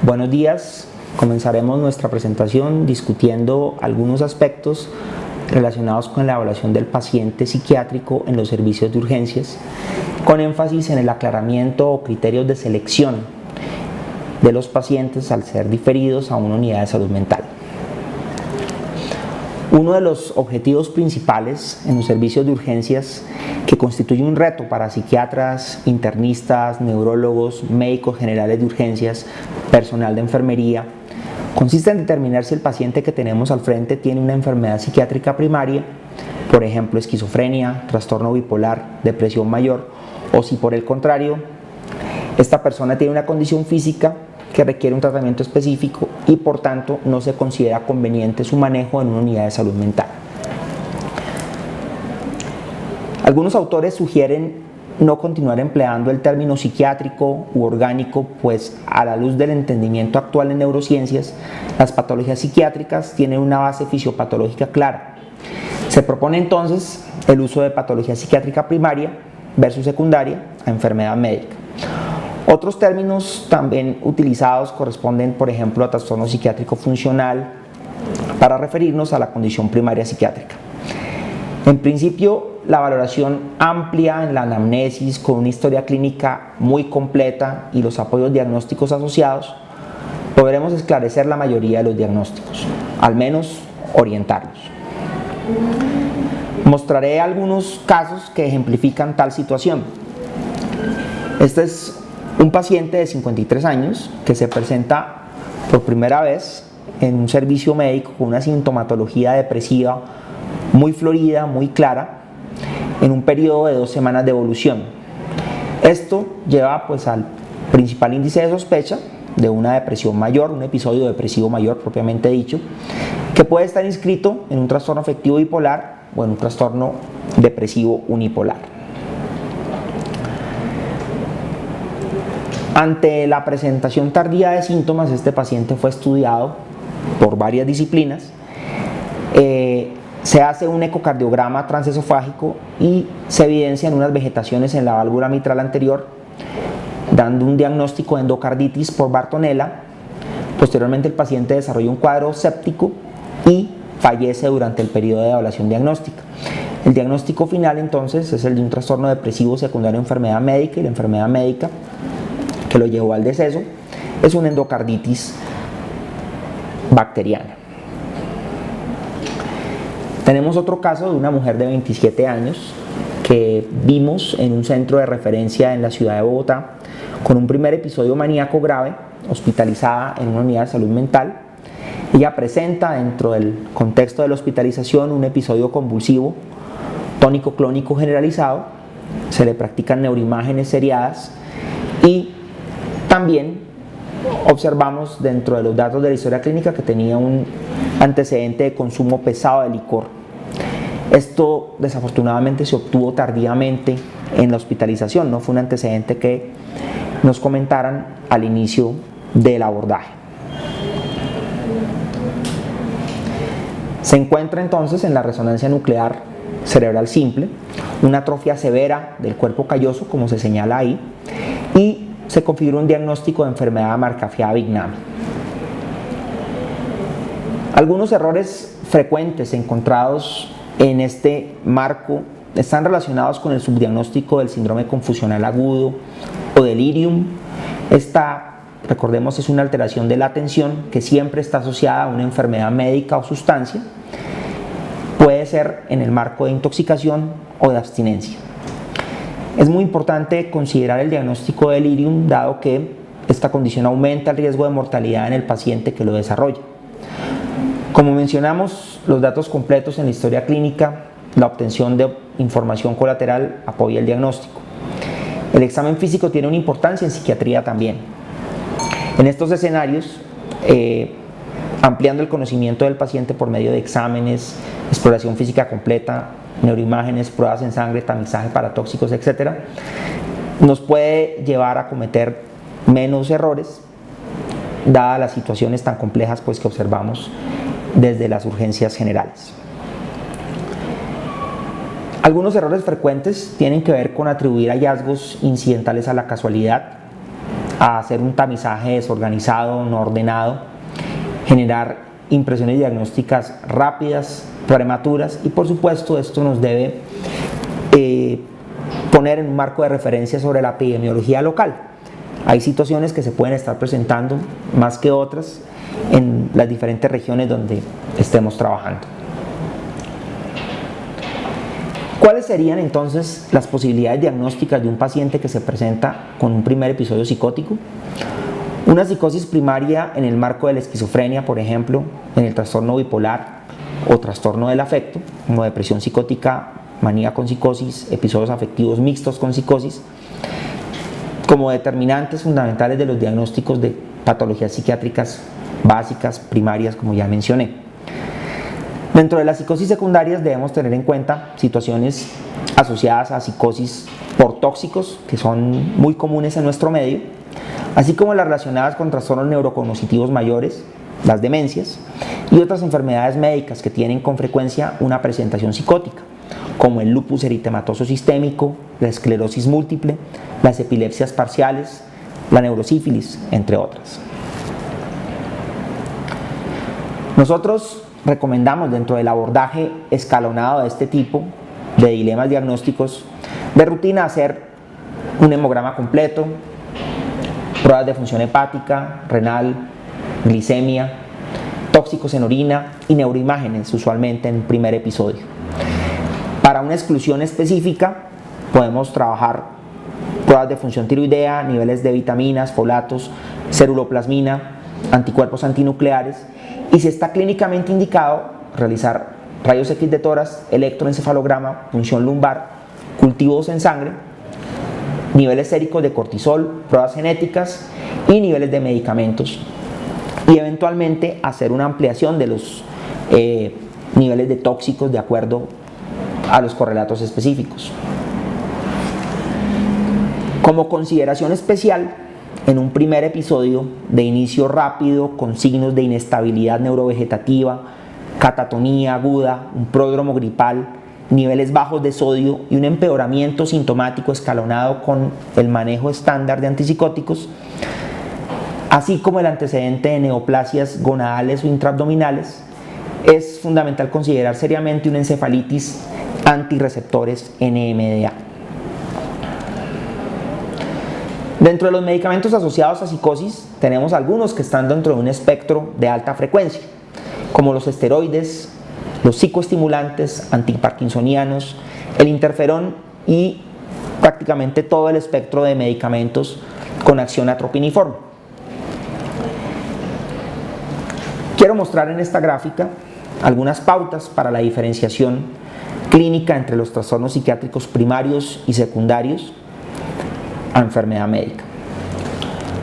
Buenos días, comenzaremos nuestra presentación discutiendo algunos aspectos relacionados con la evaluación del paciente psiquiátrico en los servicios de urgencias, con énfasis en el aclaramiento o criterios de selección de los pacientes al ser diferidos a una unidad de salud mental. Uno de los objetivos principales en los servicios de urgencias, que constituye un reto para psiquiatras, internistas, neurólogos, médicos generales de urgencias, personal de enfermería, consiste en determinar si el paciente que tenemos al frente tiene una enfermedad psiquiátrica primaria, por ejemplo esquizofrenia, trastorno bipolar, depresión mayor, o si por el contrario, esta persona tiene una condición física que requiere un tratamiento específico y por tanto no se considera conveniente su manejo en una unidad de salud mental. Algunos autores sugieren no continuar empleando el término psiquiátrico u orgánico, pues a la luz del entendimiento actual en neurociencias, las patologías psiquiátricas tienen una base fisiopatológica clara. Se propone entonces el uso de patología psiquiátrica primaria versus secundaria a enfermedad médica. Otros términos también utilizados corresponden, por ejemplo, a trastorno psiquiátrico funcional para referirnos a la condición primaria psiquiátrica. En principio, la valoración amplia en la anamnesis con una historia clínica muy completa y los apoyos diagnósticos asociados, podremos esclarecer la mayoría de los diagnósticos, al menos orientarlos. Mostraré algunos casos que ejemplifican tal situación. Este es un paciente de 53 años que se presenta por primera vez en un servicio médico con una sintomatología depresiva muy florida, muy clara, en un periodo de 2 semanas de evolución. Esto lleva pues al principal índice de sospecha de una depresión mayor, un episodio depresivo mayor propiamente dicho, que puede estar inscrito en un trastorno afectivo bipolar o en un trastorno depresivo unipolar. Ante la presentación tardía de síntomas, este paciente fue estudiado por varias disciplinas. Se hace un ecocardiograma transesofágico y se evidencian unas vegetaciones en la válvula mitral anterior, dando un diagnóstico de endocarditis por Bartonella. Posteriormente el paciente desarrolla un cuadro séptico y fallece durante el periodo de evaluación diagnóstica. El diagnóstico final entonces es el de un trastorno depresivo secundario a enfermedad médica, y la enfermedad médica que lo llevó al deceso es una endocarditis bacteriana. Tenemos otro caso de una mujer de 27 años que vimos en un centro de referencia en la ciudad de Bogotá con un primer episodio maníaco grave, hospitalizada en una unidad de salud mental. Ella presenta dentro del contexto de la hospitalización un episodio convulsivo tónico-clónico generalizado, se le practican neuroimágenes seriadas y también observamos dentro de los datos de la historia clínica que tenía un antecedente de consumo pesado de licor. Esto desafortunadamente se obtuvo tardíamente en la hospitalización, no fue un antecedente que nos comentaran al inicio del abordaje. Se encuentra entonces en la resonancia nuclear cerebral simple una atrofia severa del cuerpo calloso, como se señala ahí, y se configura un diagnóstico de enfermedad Marcafiada-Bignami. Algunos errores frecuentes encontrados en este marco están relacionados con el subdiagnóstico del síndrome confusional agudo o delirium. Esta, recordemos, es una alteración de la atención que siempre está asociada a una enfermedad médica o sustancia. Puede ser en el marco de intoxicación o de abstinencia. Es muy importante considerar el diagnóstico de delirium, dado que esta condición aumenta el riesgo de mortalidad en el paciente que lo desarrolla. Como mencionamos, los datos completos en la historia clínica, la obtención de información colateral apoya el diagnóstico. El examen físico tiene una importancia en psiquiatría también. En estos escenarios, ampliando el conocimiento del paciente por medio de exámenes, exploración física completa, neuroimágenes, pruebas en sangre, tamizaje para tóxicos, etc., nos puede llevar a cometer menos errores, dadas las situaciones tan complejas pues, que observamos desde las urgencias generales. Algunos errores frecuentes tienen que ver con atribuir hallazgos incidentales a la casualidad. a hacer un tamizaje desorganizado, no ordenado, generar impresiones diagnósticas rápidas, prematuras, y por supuesto esto nos debe poner en un marco de referencia sobre la epidemiología local. Hay situaciones que se pueden estar presentando más que otras en las diferentes regiones donde estemos trabajando. ¿Cuáles serían entonces las posibilidades diagnósticas de un paciente que se presenta con un primer episodio psicótico? Una psicosis primaria en el marco de la esquizofrenia, por ejemplo, en el trastorno bipolar o trastorno del afecto, como depresión psicótica, manía con psicosis, episodios afectivos mixtos con psicosis, como determinantes fundamentales de los diagnósticos de patologías psiquiátricas básicas, primarias, como ya mencioné. Dentro de las psicosis secundarias debemos tener en cuenta situaciones asociadas a psicosis por tóxicos, que son muy comunes en nuestro medio, así como las relacionadas con trastornos neurocognitivos mayores, las demencias, y otras enfermedades médicas que tienen con frecuencia una presentación psicótica, como el lupus eritematoso sistémico, la esclerosis múltiple, las epilepsias parciales, la neurosífilis, entre otras. Nosotros recomendamos, dentro del abordaje escalonado de este tipo de dilemas diagnósticos, de rutina hacer un hemograma completo, pruebas de función hepática, renal, glicemia, tóxicos en orina y neuroimágenes, usualmente en primer episodio. Para una exclusión específica podemos trabajar pruebas de función tiroidea, niveles de vitaminas, folatos, ceruloplasmina, anticuerpos antinucleares, y si está clínicamente indicado, realizar rayos X de tórax, electroencefalograma, punción lumbar, cultivos en sangre, niveles séricos de cortisol, pruebas genéticas y niveles de medicamentos, y eventualmente hacer una ampliación de los niveles de tóxicos de acuerdo a los correlatos específicos. Como consideración especial, en un primer episodio de inicio rápido con signos de inestabilidad neurovegetativa, catatonía aguda, un pródromo gripal, niveles bajos de sodio y un empeoramiento sintomático escalonado con el manejo estándar de antipsicóticos, así como el antecedente de neoplasias gonadales o intraabdominales, es fundamental considerar seriamente una encefalitis antirreceptores NMDA. Dentro de los medicamentos asociados a psicosis, tenemos algunos que están dentro de un espectro de alta frecuencia, como los esteroides, los psicoestimulantes antiparkinsonianos, el interferón y prácticamente todo el espectro de medicamentos con acción atropiniforme. Quiero mostrar en esta gráfica algunas pautas para la diferenciación clínica entre los trastornos psiquiátricos primarios y secundarios a enfermedad médica.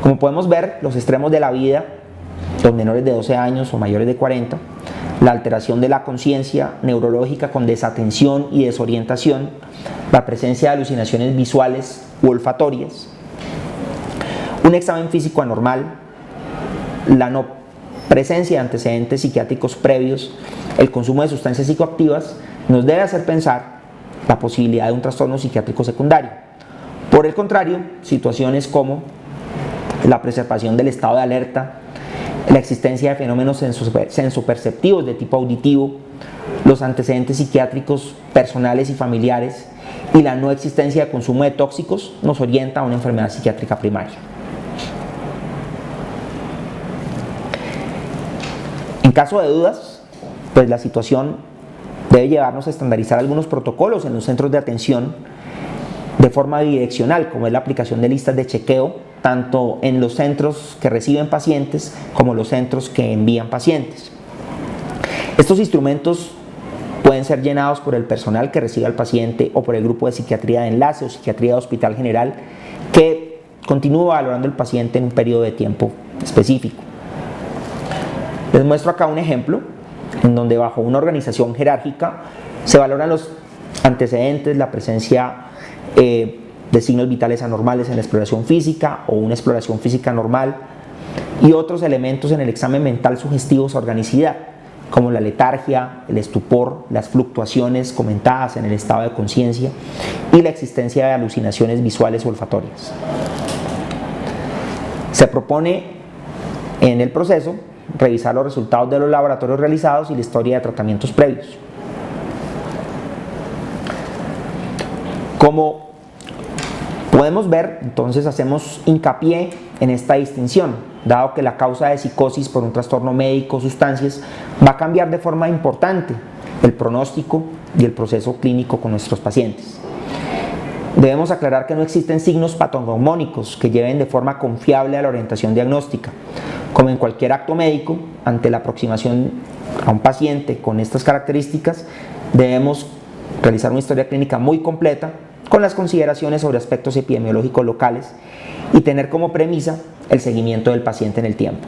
Como podemos ver, los extremos de la vida, los menores de 12 años o mayores de 40, la alteración de la conciencia neurológica con desatención y desorientación, la presencia de alucinaciones visuales u olfatorias, un examen físico anormal, la no presencia de antecedentes psiquiátricos previos, el consumo de sustancias psicoactivas, nos debe hacer pensar la posibilidad de un trastorno psiquiátrico secundario. Por el contrario, situaciones como la preservación del estado de alerta, la existencia de fenómenos sensoperceptivos de tipo auditivo, los antecedentes psiquiátricos personales y familiares y la no existencia de consumo de tóxicos nos orienta a una enfermedad psiquiátrica primaria. En caso de dudas, pues la situación debe llevarnos a estandarizar algunos protocolos en los centros de atención de forma bidireccional, como es la aplicación de listas de chequeo, tanto en los centros que reciben pacientes como los centros que envían pacientes. Estos instrumentos pueden ser llenados por el personal que recibe al paciente o por el grupo de psiquiatría de enlace o psiquiatría de hospital general que continúa valorando el paciente en un periodo de tiempo específico. Les muestro acá un ejemplo en donde bajo una organización jerárquica se valoran los antecedentes, la presencia de signos vitales anormales en la exploración física o una exploración física normal y otros elementos en el examen mental sugestivos a organicidad, como la letargia, el estupor, las fluctuaciones comentadas en el estado de conciencia y la existencia de alucinaciones visuales o olfatorias. Se propone en el proceso revisar los resultados de los laboratorios realizados y la historia de tratamientos previos. Como podemos ver, entonces hacemos hincapié en esta distinción, dado que la causa de psicosis por un trastorno médico o sustancias va a cambiar de forma importante el pronóstico y el proceso clínico con nuestros pacientes. Debemos aclarar que no existen signos patognomónicos que lleven de forma confiable a la orientación diagnóstica. Como en cualquier acto médico, ante la aproximación a un paciente con estas características, debemos realizar una historia clínica muy completa con las consideraciones sobre aspectos epidemiológicos locales y tener como premisa el seguimiento del paciente en el tiempo.